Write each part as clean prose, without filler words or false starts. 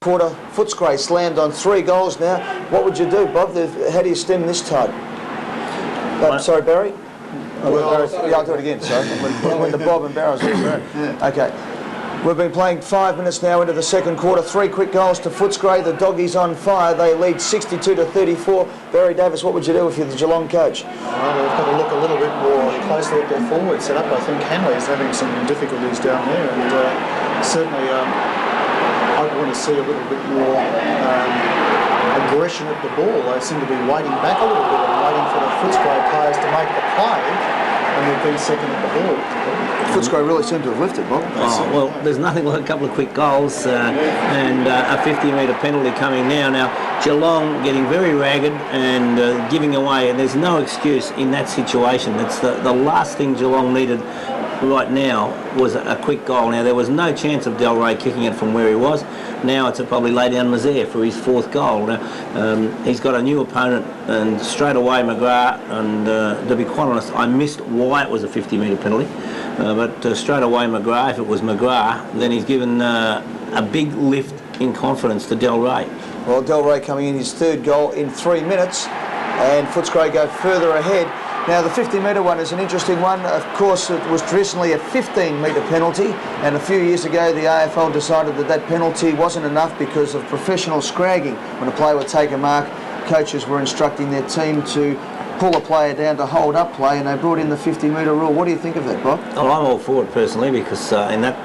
quarter. Footscray slammed on 3 goals now. What would you do, Bob? How do you stem this tide? Sorry, Barry? I'll do it again, sorry. When the Bob and Barrow's okay. We've been playing 5 minutes now into the second quarter. 3 quick goals to Footscray. The doggies on fire. They lead 62-34. Barry Davis, what would you do if you're the Geelong coach? Well, they've got to look a little bit more closely at their forward setup. I think Hanley's having some difficulties down there, and certainly I want to see a little bit more aggression at the ball. They seem to be waiting back a little bit and waiting for the Footscray players to make the play, and they've been second at the ball. Footscray really seemed to have lifted, Bob. Oh, well, there's nothing like a couple of quick goals and a 50-metre penalty coming now. Now, Geelong getting very ragged and giving away, and there's no excuse in that situation. It's the last thing Geelong needed right now was a quick goal. Now, there was no chance of Del Rey kicking it from where he was. Now it's probably lay down Mazaire for his 4th goal. Now, he's got a new opponent, and straight away McGuire, and to be quite honest, I missed why it was a 50-metre penalty, but straight away McGuire, if it was McGuire, then he's given a big lift in confidence to Del Rey. Well, Del Rey coming in his 3rd goal in 3 minutes, and Footscray go further ahead. Now, the 50-metre one is an interesting one. Of course, it was traditionally a 15-metre penalty, and a few years ago the AFL decided that that penalty wasn't enough because of professional scragging. When a player would take a mark, coaches were instructing their team to pull a player down to hold up play, and they brought in the 50-metre rule. What do you think of that, Bob? Well, I'm all for it personally, because in that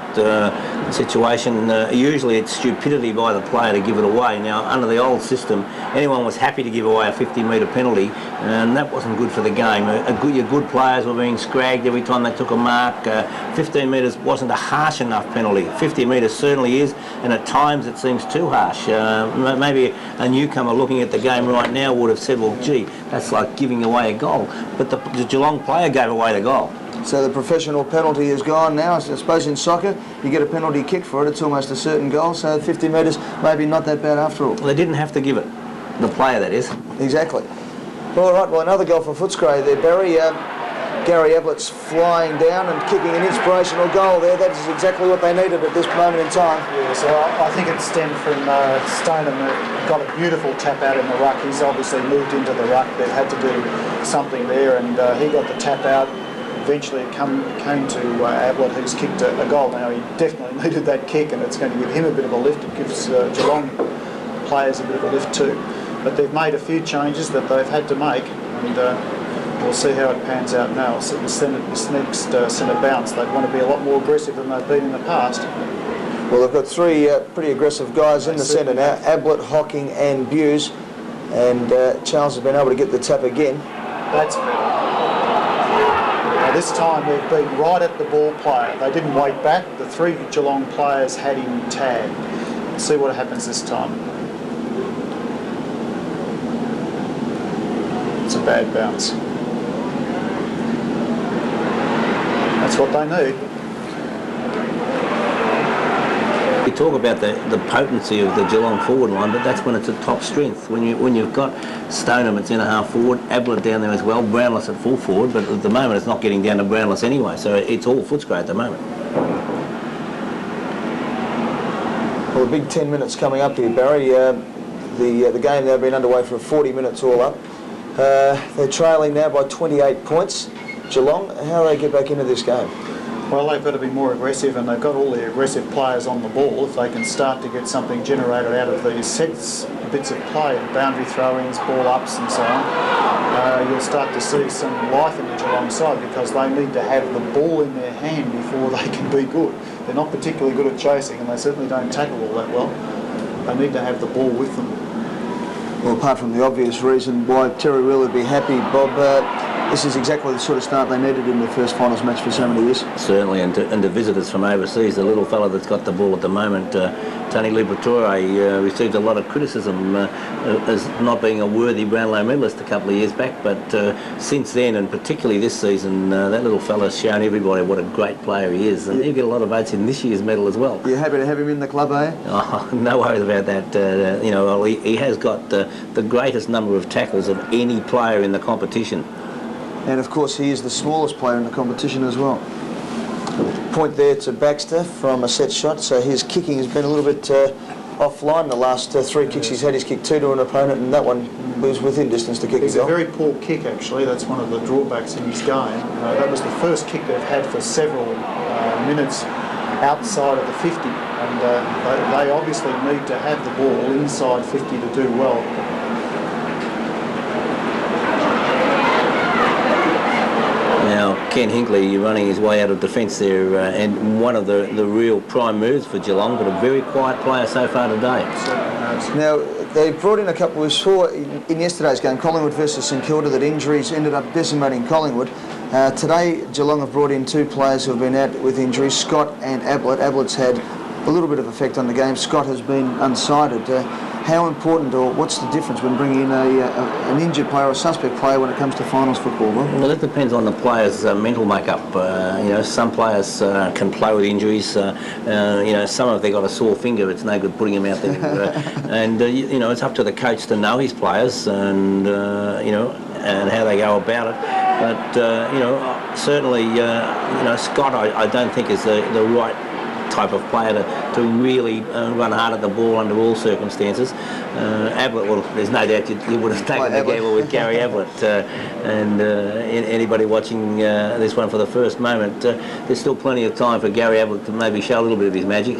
situation, usually it's stupidity by the player to give it away. Now, under the old system, anyone was happy to give away a 50-metre penalty, and that wasn't good for the game. Your good players were being scragged every time they took a mark. 15 metres wasn't a harsh enough penalty. 50 metres certainly is, and at times it seems too harsh. Maybe a newcomer looking at the game right now would have said, well, gee, that's like giving away a goal. But the Geelong player gave away the goal. So the professional penalty is gone now. I suppose in soccer, you get a penalty kick for it, it's almost a certain goal, so 50 metres maybe not that bad after all. Well, they didn't have to give it. The player, that is. Exactly. All right, well, another goal for Footscray there, Barry. Gary Ablett's flying down and kicking an inspirational goal there. That is exactly what they needed at this moment in time. Yeah, so I think it stemmed from Stoneham, got a beautiful tap out in the ruck. He's obviously moved into the ruck. They've had to do something there, and he got the tap out. Eventually it came to Ablett, who's kicked a goal. Now, he definitely needed that kick, and it's going to give him a bit of a lift. It gives Geelong players a bit of a lift too. But they've made a few changes that they've had to make, and we'll see how it pans out now. So this next centre bounce, they'd want to be a lot more aggressive than they've been in the past. Well, they've got 3 pretty aggressive guys in the centre now, Ablett, Hocking and Buse, and Charles has been able to get the tap again. That's better. Now, this time they've been right at the ball player. They didn't wait back. The 3 Geelong players had him tagged. Let's see what happens this time. It's a bad bounce. That's what they need. You talk about the potency of the Geelong forward line, but that's when it's at top strength. When you've got Stoneham at centre half forward, Ablett down there as well, Brownless at full forward, but at the moment it's not getting down to Brownless anyway, so it's all Footscray at the moment. Well, the big 10 minutes coming up here, Barry. The game now been underway for 40 minutes all up. They're trailing now by 28 points. Geelong, how do they get back into this game? Well, they've got to be more aggressive, and they've got all the aggressive players on the ball. If they can start to get something generated out of these sets, bits of play, boundary throw-ins, ball-ups and so on, you'll start to see some life in the Geelong side, because they need to have the ball in their hand before they can be good. They're not particularly good at chasing, and they certainly don't tackle all that well. They need to have the ball with them. Well, apart from the obvious reason why Terry Wheeler would be happy, Bob, this is exactly the sort of start they needed in their first finals match for so many years. Certainly, and to visitors from overseas, the little fella that's got the ball at the moment, Tony Liberatore, received a lot of criticism as not being a worthy Brownlow medalist a couple of years back, but since then, and particularly this season, that little fella's shown everybody what a great player he is, and he'll get a lot of votes in this year's medal as well. You're happy to have him in the club, are you? Oh, no worries about that. Well, he has got the greatest number of tackles of any player in the competition. And of course he is the smallest player in the competition as well. Point there to Baxter from a set shot, so his kicking has been a little bit offline. The last 3 kicks he's had, he's kicked 2 to an opponent, and that one was within distance to kick It's a goal. a very poor kick, actually. That's one of the drawbacks in his game. That was the first kick they've had for several minutes outside of the 50, and they obviously need to have the ball inside 50 to do well. Now, Ken Hinkley running his way out of defence there, and one of the real prime moves for Geelong, but a very quiet player so far today. Now, they brought in a couple. We saw in yesterday's game, Collingwood versus St Kilda, that injuries ended up decimating Collingwood. Today, Geelong have brought in 2 players who have been out with injuries, Scott and Ablett. Ablett's had a little bit of effect on the game. Scott has been unsighted. How important, or what's the difference when bringing in an injured player or a suspect player when it comes to finals football? Well, it depends on the player's mental makeup. Some players can play with injuries. Some if they've got a sore finger, it's no good putting them out there. It's up to the coach to know his players and how they go about it. But certainly, Scott, I don't think is the right type of player to really run hard at the ball under all circumstances. Ablett, well, there's no doubt you would have taken the gamble with Gary Ablett. Anybody watching this one for the first moment, there's still plenty of time for Gary Ablett to maybe show a little bit of his magic.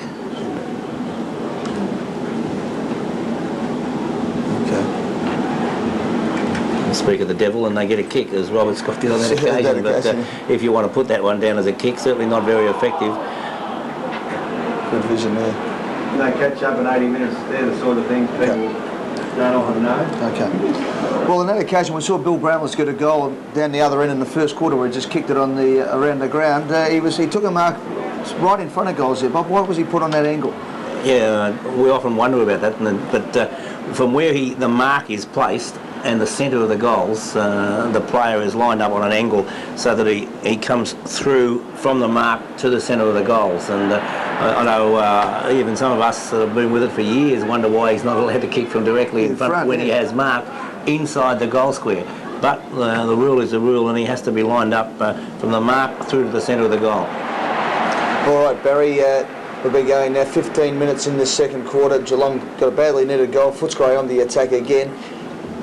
Speak of the devil, and they get a kick, as Robert Scott did on that occasion. But if you want to put that one down as a kick, certainly not very effective. Good vision there. They catch up in 80 minutes. They're the sort of things people don't often know. Okay. Well, on that occasion, we saw Bill Brownless get a goal down the other end in the first quarter, where he just kicked it on the around the ground. He took a mark right in front of goals there. Bob, why was he put on that angle? Yeah, we often wonder about that. But from where the mark is placed and the centre of the goals, the player is lined up on an angle so that he comes through from the mark to the centre of the goals. And I know even some of us that have been with it for years wonder why he's not allowed to kick from directly in front when he has mark inside the goal square. But the rule is the rule, and he has to be lined up from the mark through to the centre of the goal. All right, Barry, we'll be going now 15 minutes in the second quarter. Geelong got a badly netted goal. Footscray on the attack again.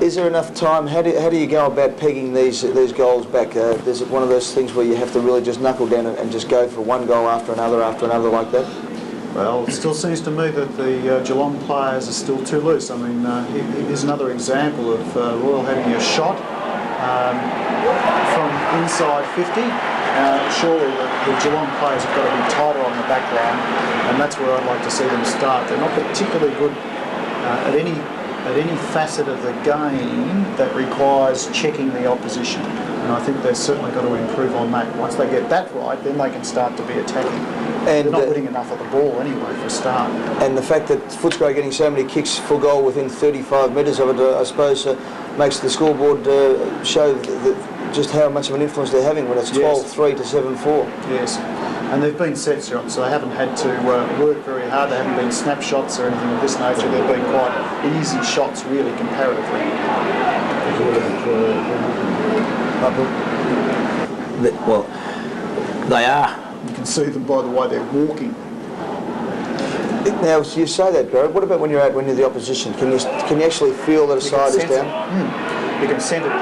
Is there enough time? How do you go about pegging these goals back? Is it one of those things where you have to really just knuckle down and just go for one goal after another like that? Well, it still seems to me that the Geelong players are still too loose. I mean, here's another example of Royal having a shot from inside 50. Surely the Geelong players have got to be tighter on the back line, and that's where I'd like to see them start. They're not particularly good at any facet of the game that requires checking the opposition, and I think they've certainly got to improve on that. Once they get that right, then they can start to be attacking. And they're not winning enough of the ball anyway for a start. And the fact that Footscray getting so many kicks for goal within 35 metres of it, I suppose, makes the scoreboard show just how much of an influence they're having when it's 12-3 to 7-4. Yes. And they've been set shots, so they haven't had to work very hard. They haven't been snapshots or anything of this nature. They've been quite easy shots, really, comparatively. Well, they are. You can see them by the way they're walking. Now, you say that, Barry. What about when you're the opposition? Can you actually feel that a side is down? You can sense it.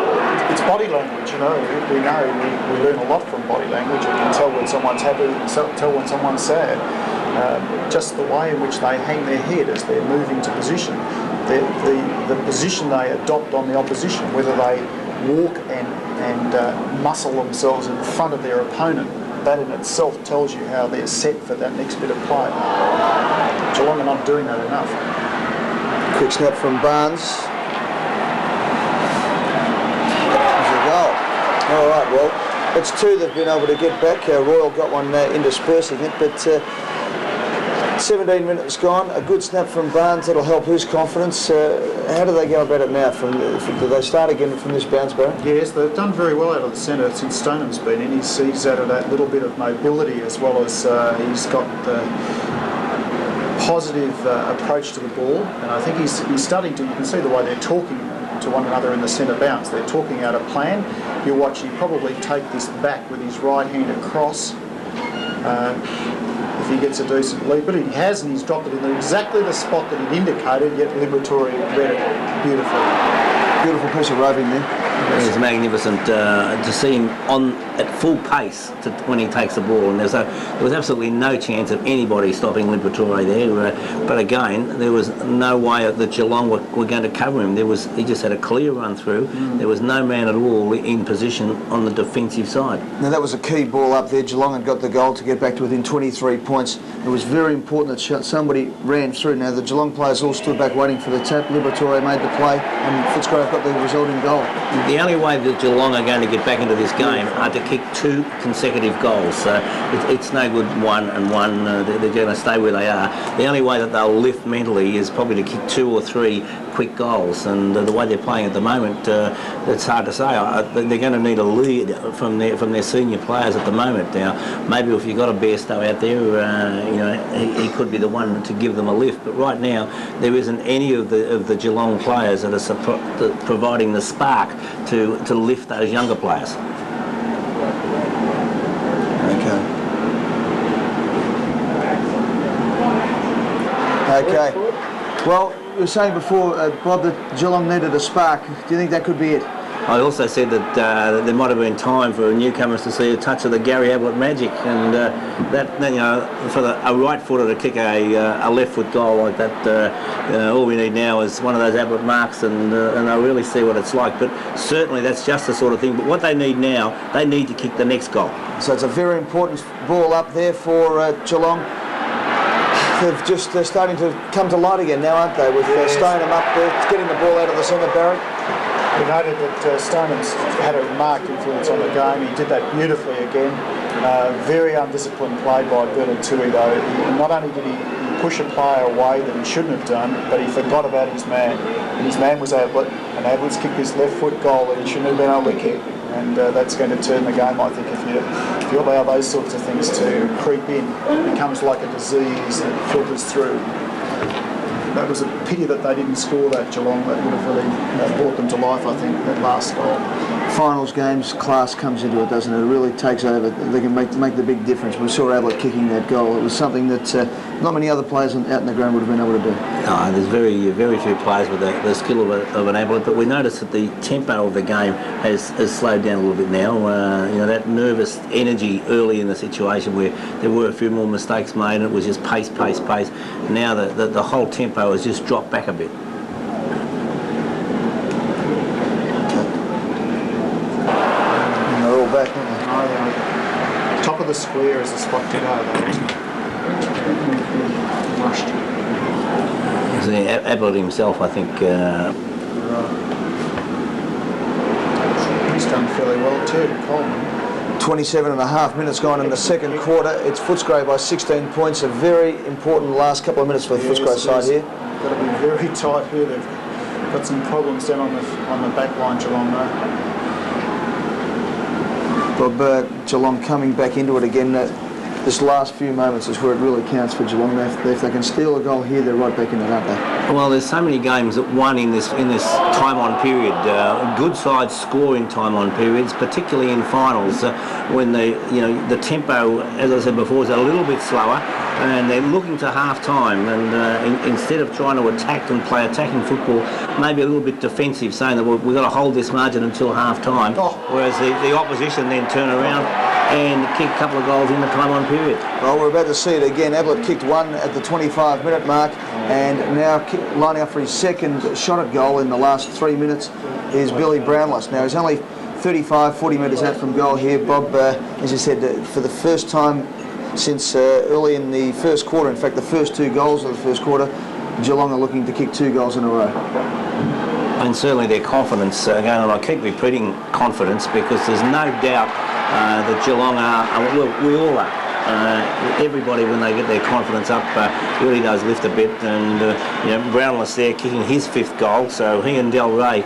It's body language, you know. We learn a lot from body language. You can tell when someone's happy, you can tell when someone's sad. Just the way in which they hang their head as they're moving to position, the position they adopt on the opposition, whether they walk and muscle themselves in front of their opponent, that in itself tells you how they're set for that next bit of play. Geelong are not doing that enough. Quick snap from Barnes. All right, well, it's 2 they've been able to get back. Royal got one interspersing it, but 17 minutes gone. A good snap from Barnes, that'll help his confidence. How do they go about it now? Do they start again from this bounce, Barry? Yes, they've done very well out of the centre since Stonham's been in. He's added that little bit of mobility, as well as he's got the positive approach to the ball, and I think he's starting to, you can see the way they're talking to one another in the centre bounce. They're talking out a plan. You'll watch him probably take this back with his right hand across. if he gets a decent lead. But he has, and he's dropped it in exactly the spot that he'd indicated, yet Liberatore read it beautifully. Beautiful piece of roving there. It was magnificent to see him at full pace when he takes the ball, and there was absolutely no chance of anybody stopping Liberatore there. But again, there was no way that Geelong were going to cover him. He just had a clear run through. There was no man at all in position on the defensive side. Now that was a key ball up there. Geelong had got the goal to get back to within 23 points. It was very important that somebody ran through. Now the Geelong players all stood back waiting for the tap. Liberatore made the play, and Footscray got the resulting goal. The only way that Geelong are going to get back into this game are to kick 2 consecutive goals. It's no good one and one. They're going to stay where they are. The only way that they'll lift mentally is probably to kick 2 or 3 quick goals. And the way they're playing at the moment, it's hard to say. They're going to need a lead from their senior players at the moment. Now, maybe if you've got a Bairstow out there, he could be the one to give them a lift. But right now, there isn't any of the Geelong players that are providing the spark to lift those younger players. Okay. Well, you were saying before, Bob, that Geelong needed a spark. Do you think that could be it? I also said that there might have been time for newcomers to see a touch of the Gary Ablett magic, and for a right footer to kick a left foot goal like that, all we need now is one of those Ablett marks, and they'll really see what it's like. But certainly that's just the sort of thing. But what they need now, they need to kick the next goal. So it's a very important ball up there for Geelong. They're starting to come to light again now, aren't they? With Stoneham up there, getting the ball out of the centre, Barry. We noted that Stoneham's had a marked influence on the game. He did that beautifully again. Very undisciplined play by Bernard Tui, though. Not only did he push a player away that he shouldn't have done, but he forgot about his man. And his man was Ablett, and Ablett's kicked this left foot goal that he shouldn't have been able to kick. And that's going to turn the game, I think, if you allow those sorts of things to creep in. It becomes like a disease that filters through. That was a pity that they didn't score that, Geelong. That would have really brought them to life, I think, that last goal. Finals games, class comes into it, doesn't it? It really takes over. They can make the big difference. We saw Ablett kicking that goal. It was something that not many other players out in the ground would have been able to do. No, there's very few players with the skill of an Ablett, but we noticed that the tempo of the game has slowed down a little bit now. That nervous energy early in the situation where there were a few more mistakes made and it was just pace. Now the whole tempo has just dropped back a bit. Back, aren't they? Top of the square is the spot to go. Rushed. Ablett himself, I think. He's done fairly well too, Coleman. 27 and a half minutes gone in the second quarter. It's Footscray by 16 points. A very important last couple of minutes for the Footscray side here. Got to be very tight here. They've got some problems down on the back line, Geelong though. Bob, Geelong coming back into it again. This last few moments is where it really counts for Geelong. If they can steal a goal here, they're right back in it, aren't they? Well, there's so many games that won in this time-on period. Good sides score in time-on periods, particularly in finals when the tempo, as I said before, is a little bit slower, and they're looking to half-time, and instead of trying to attack and play attacking football, maybe a little bit defensive, saying that we've got to hold this margin until half-time, whereas the opposition then turn around and kick a couple of goals in the time-on period. Well, we're about to see it again. Ablett kicked one at the 25-minute mark, and now lining up for his second shot at goal in the last 3 minutes is Billy Brownless. Now, he's only 40 metres out from goal here. Bob, as you said, for the first time since early in the first quarter, in fact, the first 2 goals of the first quarter, Geelong are looking to kick 2 goals in a row. And certainly their confidence, again, and I keep repeating confidence because there's no doubt that Geelong we all are. Everybody, when they get their confidence up, really does lift a bit. And Brownless there kicking his 5th goal, so he and Del Rey,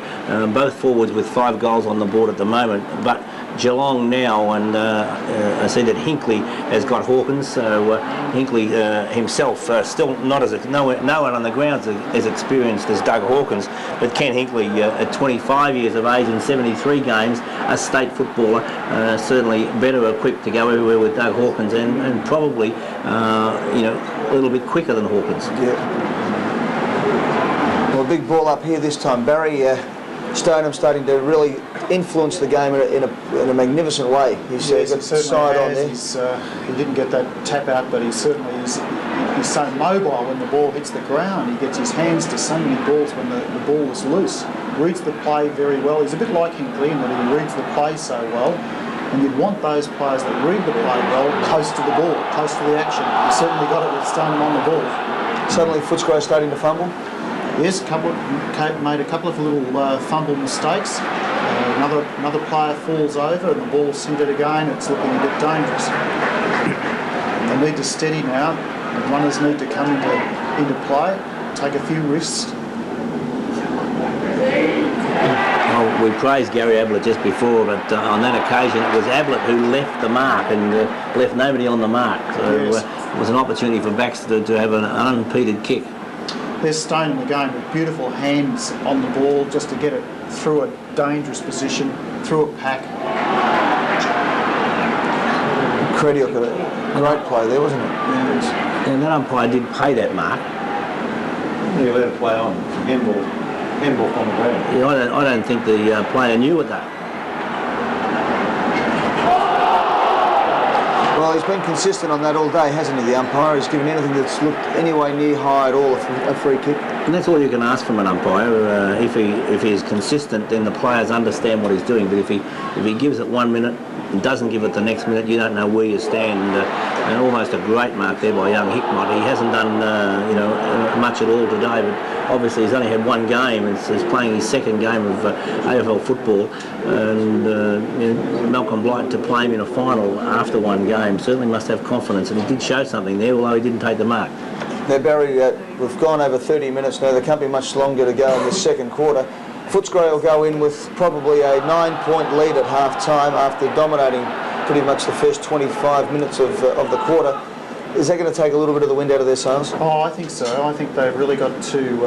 both forwards with 5 goals on the board at the moment. But Geelong now, and I see that Hinkley has got Hawkins, so Hinkley himself still not as no one on the ground as experienced as Doug Hawkins, but Ken Hinkley at 25 years of age in 73 games, a state footballer, certainly better equipped to go everywhere with Doug Hawkins, and probably a little bit quicker than Hawkins. Yeah. Well, a big ball up here this time. Barry Stoneham starting to really influence the game in a magnificent way. He's got side on there. He didn't get that tap out, but he certainly is. He's so mobile when the ball hits the ground. He gets his hands to so many balls when the ball is loose. Reads the play very well. He's a bit like Hinkley in that he reads the play so well. And you'd want those players that read the play well close to the ball, close to the action. He certainly got it with Stoneham on the ball. Suddenly Footscray starting to fumble. Yes, made a couple of little fumble mistakes. Another player falls over and the ball's centred again. It's looking a bit dangerous. They need to steady now. The runners need to come into play, take a few risks. Well, we praised Gary Ablett just before, but on that occasion it was Ablett who left the mark and left nobody on the mark. So Yes. It was an opportunity for Baxter to have an unimpeded kick. There's Stone again with beautiful hands on the ball just to get it through a dangerous position, through a pack. Crediok got a great play there, wasn't it? Yes. And that umpire did pay that mark. You let it play on. Handball from the ground. Yeah, I don't think the player knew it though. Well, he's been consistent on that all day, hasn't he, the umpire? He's given anything that's looked anyway near high at all a free kick. And that's all you can ask from an umpire. If he's consistent, then the players understand what he's doing. But if he gives it 1 minute and doesn't give it the next minute, you don't know where you stand. And almost a great mark there by young Hickmott. He hasn't done much at all today, but obviously he's only had one game. He's playing his second game of AFL football, and Malcolm Blight to play him in a final after one game certainly must have confidence, and he did show something there, although he didn't take the mark. Now, Barry, we've gone over 30 minutes now. There can't be much longer to go in the second quarter. Footscray will go in with probably a 9-point lead at half-time after dominating pretty much the first 25 minutes of the quarter. Is that going to take a little bit of the wind out of their sails? Oh, I think so. I think they've really got to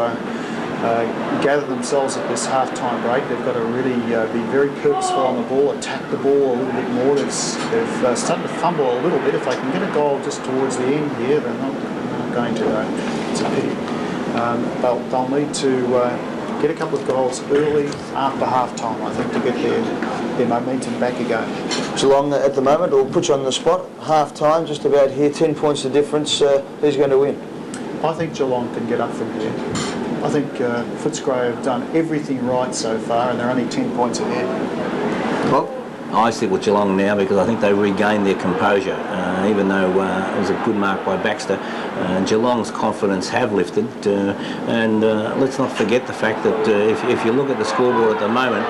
gather themselves at this half-time break. They've got to really be very purposeful on the ball, attack the ball a little bit more. They've started to fumble a little bit. If they can get a goal just towards the end here, they're not going to, though. It's a pity. They'll need to get a couple of goals early after half-time, I think, to get their momentum back again. Geelong at the moment will put you on the spot. Half-time, just about here, 10 points the difference. Who's going to win? I think Geelong can get up from here. I think Footscray have done everything right so far and they're only 10 points ahead. Bob? I stick with Geelong now because I think they regained their composure, even though it was a good mark by Baxter. Geelong's confidence have lifted, and let's not forget the fact that if you look at the scoreboard at the moment,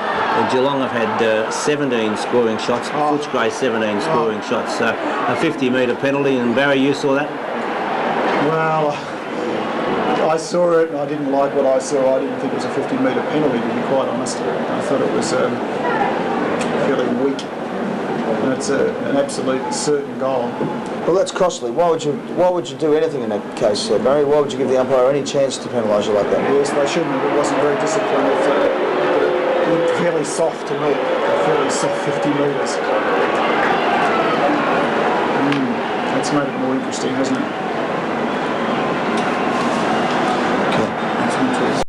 Geelong have had 17 scoring shots, Footscray 17 scoring shots, a 50-metre penalty, and Barry, you saw that? Well, I saw it and I didn't like what I saw. I didn't think it was a 50-metre penalty, to be quite honest. I thought it was fairly weak. And it's an absolute certain goal. Well, that's costly. Why would you do anything in that case, Barry? Why would you give the umpire any chance to penalise you like that? Yes, they shouldn't have. It wasn't very disciplined. It looked fairly soft to me. Fairly soft 50 metres. That's made it more interesting, hasn't it?